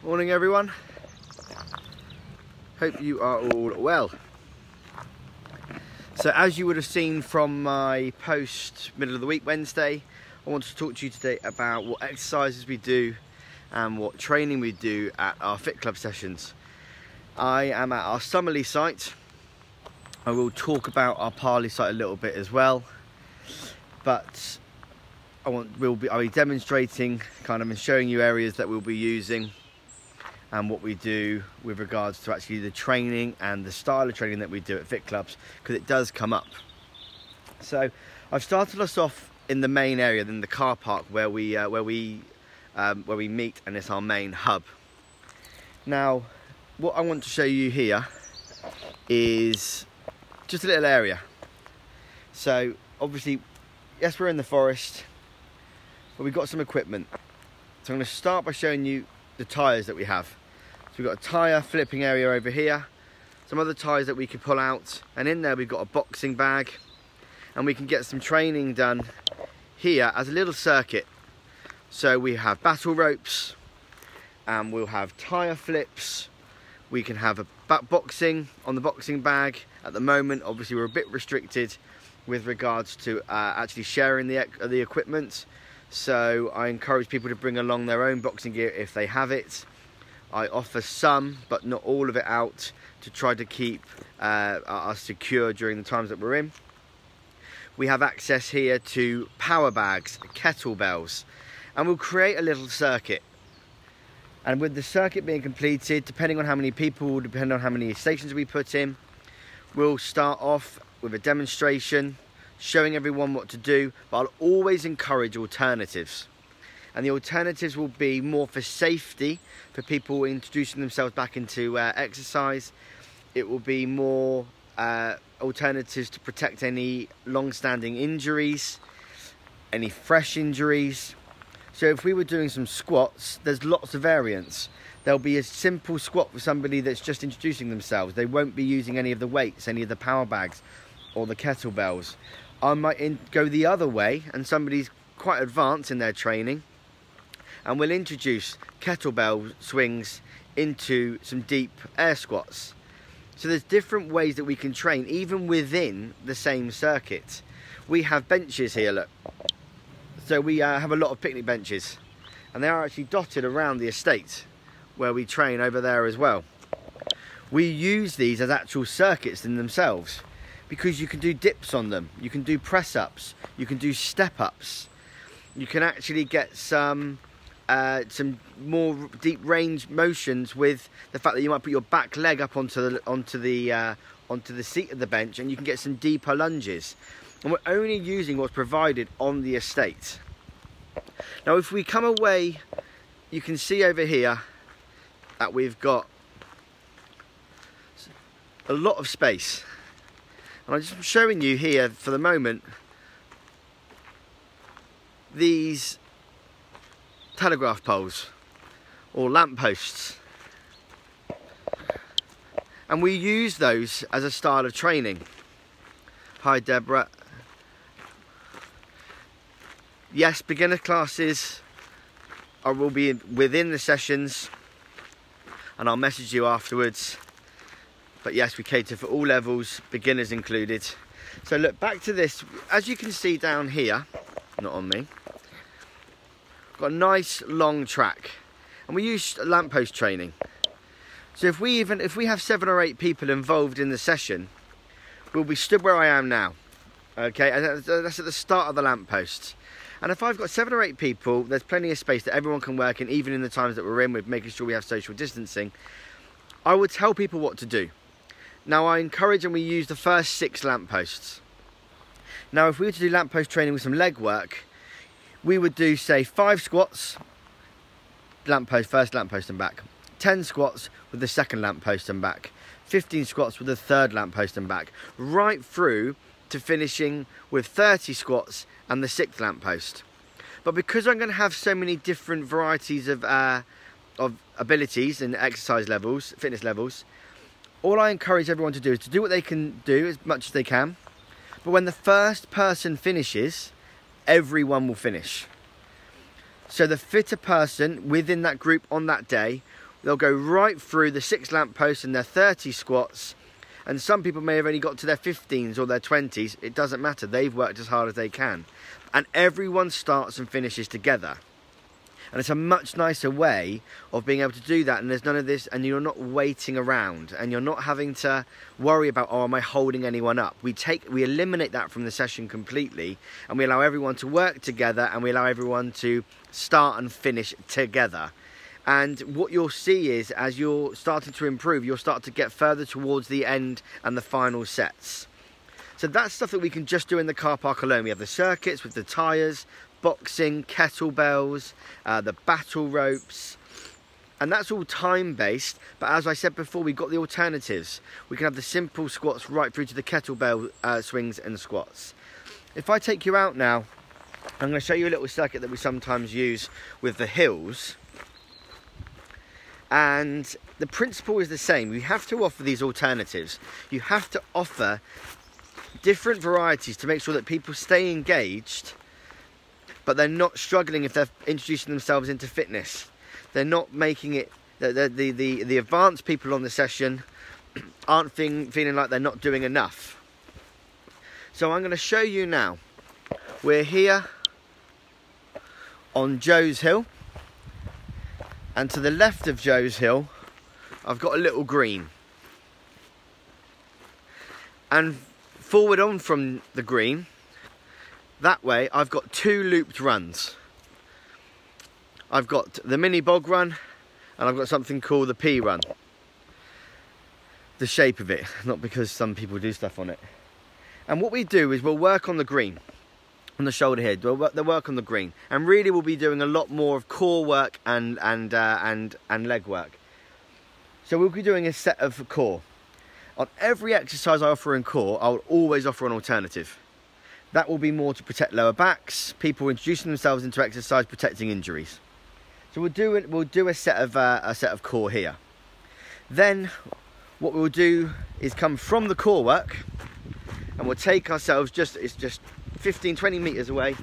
Morning everyone, hope you are all well. So as you would have seen from my post middle of the week Wednesday, I want to talk to you today about what exercises we do and what training we do at our Fit Club sessions. I am at our Summerley site. I will talk about our Parley site a little bit as well, but I'll be demonstrating and showing you areas that we'll be using and what we do with regards to actually the training and the style of training that we do at Fit Clubs, because it does come up. So I've started us off in the main area, then the car park where we meet, and it's our main hub. Now, what I want to show you here is just a little area. So obviously, yes, we're in the forest, but we've got some equipment. So I'm going to start by showing you the tyres that we have. So we've got a tyre flipping area over here, some other tyres that we can pull out, and in there we've got a boxing bag, and we can get some training done here as a little circuit. So we have battle ropes, and we'll have tyre flips. We can have a boxing on the boxing bag. At the moment, obviously, we're a bit restricted with regards to actually sharing the equipment. So I encourage people to bring along their own boxing gear if they have it. I offer some, but not all of it out, to try to keep us secure during the times that we're in. We have access here to power bags, kettlebells, and we'll create a little circuit. And with the circuit being completed, depending on how many people, depending on how many stations we put in, we'll start off with a demonstration, showing everyone what to do, but I'll always encourage alternatives. And the alternatives will be more for safety, for people introducing themselves back into exercise. It will be more alternatives to protect any long-standing injuries, any fresh injuries. So if we were doing some squats, there's lots of variants. There'll be a simple squat for somebody that's just introducing themselves. They won't be using any of the weights, any of the power bags or the kettlebells. I might go the other way, and somebody's quite advanced in their training, and we'll introduce kettlebell swings into some deep air squats. So there's different ways that we can train even within the same circuit. We have benches here, look. So we have a lot of picnic benches, and they are actually dotted around the estate where we train over there as well. We use these as actual circuits in themselves, because you can do dips on them, you can do press-ups, you can do step-ups, you can actually get some more deep range motions with the fact that you might put your back leg up onto the seat of the bench, and you can get some deeper lunges. And we're only using what's provided on the estate. Now if we come away, you can see over here that we've got a lot of space. And I'm just showing you here for the moment these telegraph poles or lamp posts, and we use those as a style of training. Hi Deborah. Yes, beginner classes will be within the sessions, and I'll message you afterwards. But yes, we cater for all levels, beginners included. So look, back to this. As you can see down here, not on me, got a nice long track, and we use lamppost training. So if we have 7 or 8 people involved in the session, we'll be stood where I am now. Okay, and that's at the start of the lamppost. And if I've got 7 or 8 people, there's plenty of space that everyone can work in, even in the times that we're in, with making sure we have social distancing. I would tell people what to do. Now I encourage, and we use the first 6 lampposts. Now if we were to do lamppost training with some leg work, we would do, say, 5 squats, first lamppost and back, 10 squats with the second lamppost and back, 15 squats with the third lamppost and back, right through to finishing with 30 squats and the 6th lamppost. But because I'm going to have so many different varieties of abilities and exercise levels, fitness levels, all I encourage everyone to do is to do what they can do as much as they can. But when the first person finishes, everyone will finish. So the fitter person within that group on that day they'll go right through the 6 lamp posts and their 30 squats. And some people may have only got to their 15s or their 20s. It doesn't matter. They've worked as hard as they can. And everyone starts and finishes together. And it's a much nicer way of being able to do that. And there's none of this, and you're not waiting around, and you're not having to worry about, oh, am I holding anyone up? We eliminate that from the session completely, and we allow everyone to work together, and we allow everyone to start and finish together. And what you'll see is, as you're starting to improve, you'll start to get further towards the end and the final sets. So that's stuff that we can just do in the car park alone. We have the circuits with the tyres, boxing, kettlebells, the battle ropes, and that's all time-based. But as I said before, we've got the alternatives. We can have the simple squats right through to the kettlebell swings and squats. If I take you out now, I'm going to show you a little circuit that we sometimes use with the hills. And the principle is the same. You have to offer these alternatives. You have to offer different varieties to make sure that people stay engaged, but they're not struggling if they're introducing themselves into fitness. They're not making it, the advanced people on the session aren't feeling like they're not doing enough. So I'm going to show you now. We're here on Joe's Hill. And to the left of Joe's Hill, I've got a little green. And forward on from the green, that way I've got 2 looped runs. I've got the mini bog run, and I've got something called the P run. The shape of it, not because some people do stuff on it. And what we do is we'll work on the green, on the shoulder here. They'll work on the green, and really we'll be doing a lot more of core work and leg work. So we'll be doing a set of core. On every exercise I offer in core, I'll always offer an alternative. That will be more to protect lower backs, people introducing themselves into exercise, protecting injuries. So we'll do a set of core here. Then what we'll do is come from the core work, and we'll take ourselves just 15-20 meters away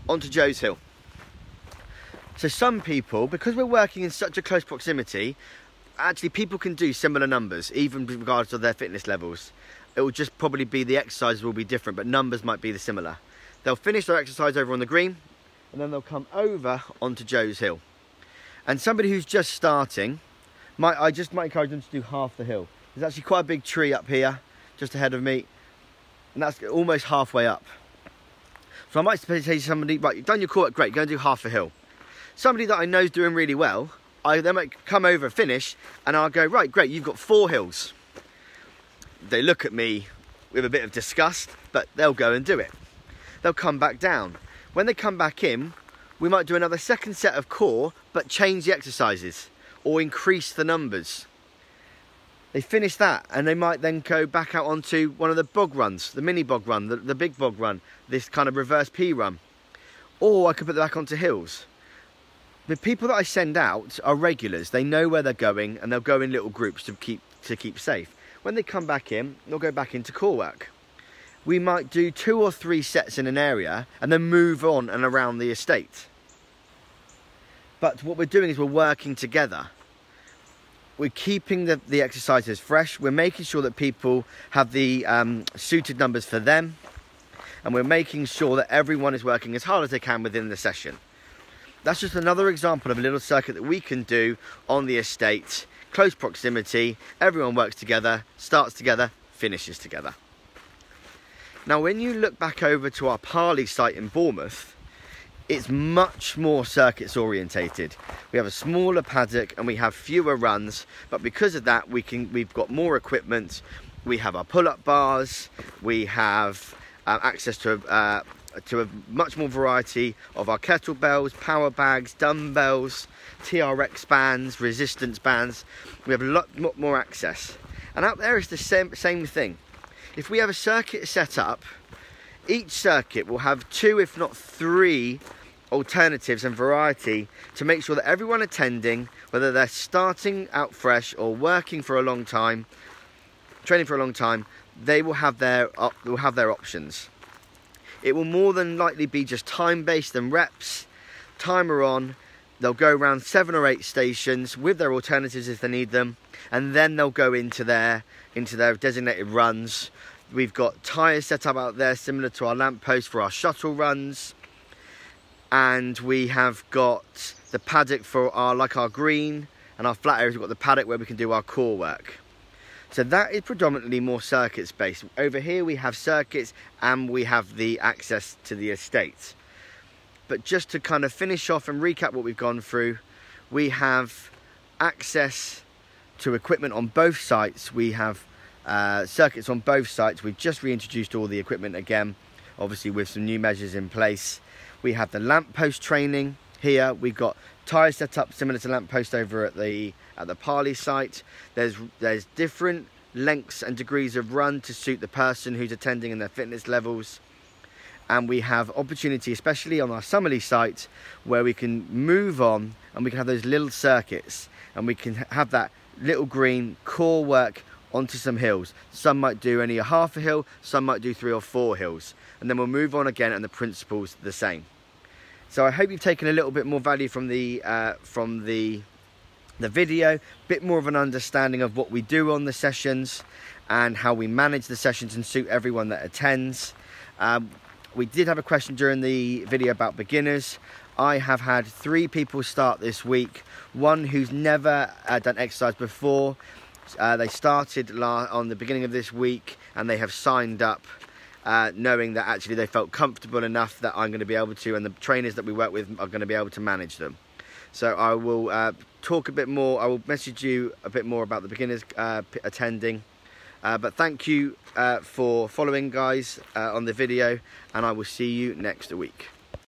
onto Joe's Hill. So some people, because we're working in such a close proximity, actually people can do similar numbers, even with regards to their fitness levels. It will just probably be the exercises will be different, but numbers might be similar. They'll finish their exercise over on the green, and then they'll come over onto Joe's Hill. And somebody who's just starting, I just might encourage them to do half the hill. There's actually quite a big tree up here, just ahead of me, and that's almost halfway up. So I might say to somebody, right, you've done your core work, great, go and do half a hill. Somebody that I know is doing really well, they might come over, finish, and I'll go, right, great, you've got 4 hills. They look at me with a bit of disgust, but they'll go and do it. They'll come back down. When they come back in, we might do another second set of core, but change the exercises or increase the numbers. They finish that, and they might then go back out onto one of the bog runs, the mini bog run, the big bog run, this kind of reverse P run. Or I could put them back onto hills. The people that I send out are regulars. They know where they're going, and they'll go in little groups to keep safe. When they come back in, they'll go back into core work. We might do 2 or 3 sets in an area and then move on and around the estate. But what we're doing is we're working together. We're keeping the exercises fresh. We're making sure that people have the suited numbers for them. And we're making sure that everyone is working as hard as they can within the session. That's just another example of a little circuit that we can do on the estate. Close proximity, everyone works together, starts together, finishes together. Now when you look back over to our Parley site in Bournemouth, it's much more circuits orientated. We have a smaller paddock and we have fewer runs, but because of that we've got more equipment. We have our pull-up bars, we have access to a much more variety of our kettlebells, power bags, dumbbells, TRX bands, resistance bands. We have a lot more access. And out there is the same thing. If we have a circuit set up, each circuit will have 2 if not 3 alternatives and variety to make sure that everyone attending, whether they're starting out fresh or working for a long time, training for a long time, they will have their options. It will more than likely be just time based and reps, timer on, They'll go around 7 or 8 stations with their alternatives if they need them, and then they'll go into their designated runs. We've got tyres set up out there similar to our lamppost for our shuttle runs, and we have got the paddock for our green, and our flat areas. We've got the paddock where we can do our core work. So that is predominantly more circuits based. Over here we have circuits and we have the access to the estate. But just to kind of finish off and recap what we've gone through, we have access to equipment on both sites. We have circuits on both sites. We've just reintroduced all the equipment again, obviously with some new measures in place. We have the lamppost training here. We've got tyres set up similar to lamppost over at the Parley site. There's different lengths and degrees of run to suit the person who's attending and their fitness levels. And we have opportunity, especially on our Summerley site, where we can move on and we can have those little circuits and we can have that little green core work onto some hills. Some might do only a half a hill, some might do 3 or 4 hills, and then we'll move on again and the principle's the same. So I hope you've taken a little bit more value from the video, a bit more of an understanding of what we do on the sessions and how we manage the sessions and suit everyone that attends. We did have a question during the video about beginners. I have had 3 people start this week. One who's never done exercise before. They started on the beginning of this week and they have signed up knowing that actually they felt comfortable enough that I'm going to be able to, and the trainers that we work with are going to be able to manage them. So I will talk a bit more, I will message you a bit more about the beginners attending. But thank you for following, guys, on the video, and I will see you next week.